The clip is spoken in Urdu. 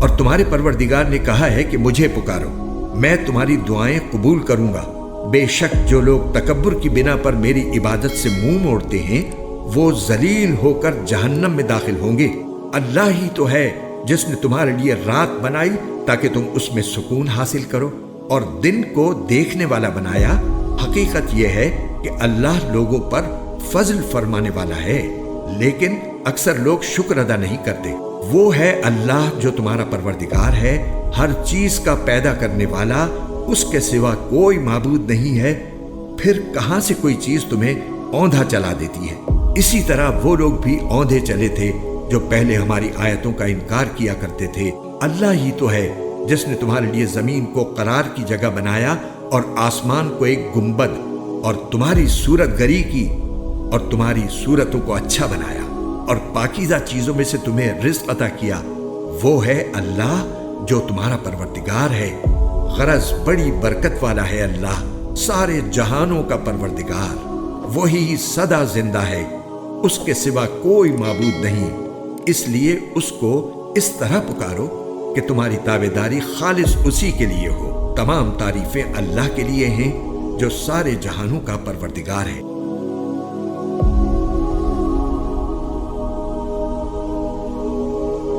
اور تمہارے پروردگار نے کہا ہے کہ مجھے پکارو، میں تمہاری دعائیں قبول کروں گا۔ بے شک جو لوگ تکبر کی بنا پر میری عبادت سے منہ موڑتے ہیں وہ ذلیل ہو کر جہنم میں داخل ہوں گے۔ اللہ ہی تو ہے جس نے تمہارے لیے رات بنائی تاکہ تم اس میں سکون حاصل کرو، اور دن کو دیکھنے والا بنایا۔ حقیقت یہ ہے کہ اللہ لوگوں پر فضل فرمانے والا ہے، لیکن اکثر لوگ شکر ادا نہیں کرتے۔ وہ ہے اللہ جو تمہارا پروردگار ہے، ہر چیز کا پیدا کرنے والا، اس کے سوا کوئی معبود نہیں ہے۔ پھر کہاں سے کوئی چیز تمہیں اوندھا چلا دیتی ہے؟ اسی طرح وہ لوگ بھی اوندھے چلے تھے جو پہلے ہماری آیتوں کا انکار کیا کرتے تھے۔ اللہ ہی تو ہے جس نے تمہارے لیے زمین کو قرار کی جگہ بنایا اور آسمان کو ایک گنبد، اور تمہاری صورت گری کی اور تمہاری صورتوں کو اچھا بنایا، اور پاکیزہ چیزوں میں سے تمہیں رزق عطا کیا۔ وہ ہے اللہ جو تمہارا پروردگار ہے، غرض بڑی برکت والا ہے اللہ، سارے جہانوں کا پروردگار۔ وہی سدا زندہ ہے، اس کے سوا کوئی معبود نہیں، اس لیے اس کو اس طرح پکارو کہ تمہاری تابعداری خالص اسی کے لیے ہو۔ تمام تعریفیں اللہ کے لیے ہیں جو سارے جہانوں کا پروردگار ہے۔